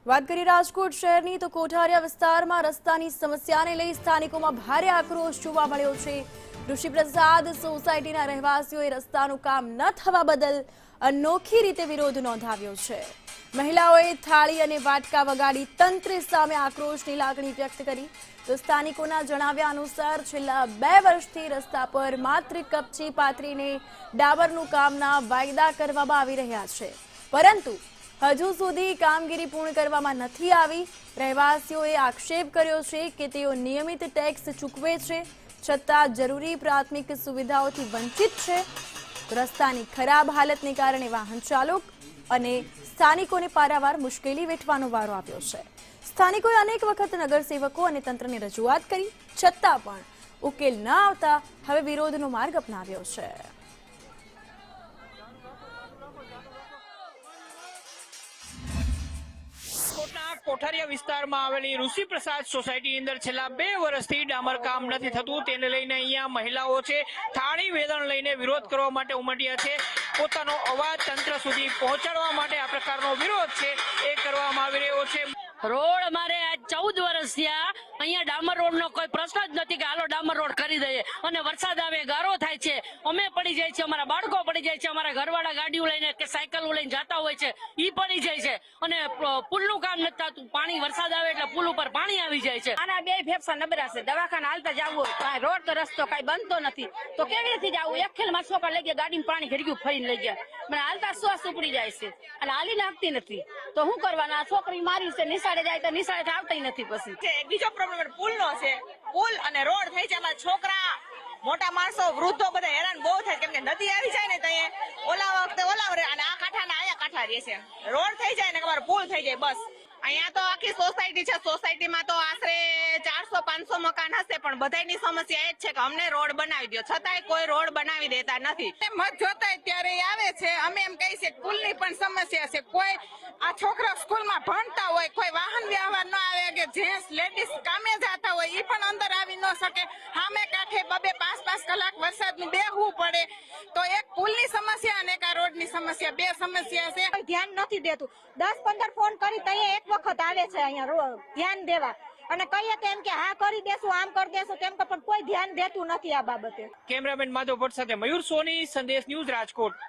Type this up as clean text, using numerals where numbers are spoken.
વાત કરીએ રાજકોટ શહેરની તો કોઠારિયા વિસ્તારમાં રસ્તાની સમસ્યાને લઈ સ્થાનિકોમાં ભારે આક્રોશ જોવા મળ્યો છે। ઋષિપ્રસાદ સોસાયટીના રહેવાસીઓએ રસ્તાનું કામ ન થવા બદલ અનોખી રીતે વિરોધ નોંધાવ્યો છે। મહિલાઓએ થાળી અને વાટકા વગાડી તંત્ર સામે આક્રોશની લાગણી વ્યક્ત કરી। તો સ્થાનિકોના જણાવ્યા અનુસાર છેલ્લા 2 વર્ષથી રસ્તા પર માત્ર કપચી પાથરીને ડામરનું કામના વાયદા કરવામાં આવી રહ્યા છે, પરંતુ હજુ સુધી કામગીરી પૂર્ણ કરવામાં નથી આવી। રહેવાસીઓએ આક્ષેપ કર્યો છે કે તેઓ નિયમિત ટેક્સ ચૂકવે છે, છતાં જરૂરી પ્રાથમિક સુવિધાઓથી વંચિત છે। રસ્તાની ખરાબ હાલતને કારણે વાહન ચાલક અને સ્થાનિકોને પારાવાર મુશ્કેલી વેઠવાનો વારો આવ્યો છે। સ્થાનિકોએ અનેક વખત નગરસેવકો અને તંત્રને રજૂઆત કરી, છતાં પણ ઉકેલ ન આવતા હવે વિરોધનો માર્ગ અપનાવ્યો છે। કોઠારિયા વિસ્તારમાં આવેલી ઋષિપ્રસાદ સોસાયટીની અંદર છેલ્લા 2 વર્ષથી ડામર કામ નથી થતું, તેને લઈને અહીંયા મહિલાઓ છે થાળી વેદણ લઈને વિરોધ કરવા માટે ઉમટ્યા છે। પોતાનો અવાજ તંત્ર સુધી પહોંચાડવા માટે આ પ્રકારનો વિરોધ છે એ કરવામાં આવી રહ્યો છે। રોડ અમારે આજ 14 વર્ષ થયા, અહીંયા ડામર રોડ નો કોઈ પ્રશ્ન જ નથી કે હાલો ડામર રોડ કરી દઈએ, અને વરસાદ આવે ગારો થાય છે, અમે પડી જાય છે, અમારા બાળકો પડી જાય છે, અમારા ઘરવાળા ગાડીઓ લઈને કે સાયકલ લઈને જતા હોય છે ઈ પડી જાય છે, અને પુલનું કામ નથી થતું। પાણી વરસાદ આવે એટલે પુલ ઉપર પાણી આવી જાય છે। આના 2 ફેફસા નબળા છે, દવાખાના હાલતા જવું રોડ તો રસ્તો કઈ બનતો નથી, તો કેવી રીતે જવું? એક ખેલમાં છોકરા લઈ ગયા, ગાડીમાં પાણી ઘડી ફરીને લઈ ગયા, મને હાલતા શ્વાસ ઉપડી જાય છે અને હાલી નાખતી નથી, તો શું કરવાના? આ છોકરી મારી છે, નિશાળે જાય તો નિશાળે આવતા નથી। પછી બીજો પ્રોબ્લેમ પુલ નો છે, પુલ અને રોડ થઈ જાય, અમારા છોકરા મોટા માણસો વૃદ્ધો બધા હેરાન બહુ થાય, કેમ કે નદી આવી જાય ને ત્યાં ઓલા વખતે ઓલા રે અને આ કાંઠા ને આયા કાંઠા રહે છે। રોડ થઈ જાય ને અમારો પુલ થઈ જાય, બસ અહીંયા તો આખી સોસાયટી છે, સોસાયટીમાં તો આશરે 400-500 મકાન હશે, પણ બધાની સમસ્યા એ જ છે કે અમને રોડ બનાવી દો, છતાંય કોઈ રોડ બનાવી દેતા નથી। મત જોતાય ત્યારે આવે છે, અમે એમ કહી છે પુલની પણ સમસ્યા છે। કોઈ આ છોકરા સ્કૂલમાં ભણતા હોય, કોઈ વાહન વ્યવહાર ન આવે કે જેન્ટ્સ લેડીઝ કામે જતા હોય એ પણ અંદર આવી ન શકે, સામે કાંઠે 2-5 કલાક વરસાદનું બેહવું પડે, તો એક પુલની સમસ્યા અને એક આ રોડની સમસ્યા, 2 સમસ્યા છે। ધ્યાન નથી દેતું। 10-15 ફોન કરી તો એક વખત આવે છે અહીંયા ધ્યાન દેવા, અને કહીએ તેમ કે હા કરી દેશું, આમ કરી દેશું તેમ, પણ કોઈ ધ્યાન દેતું નથી આ બાબતે। કેમેરામેન માધવ ભટ્ટ સાથે મયુર સોની, સંદેશ ન્યૂઝ, રાજકોટ।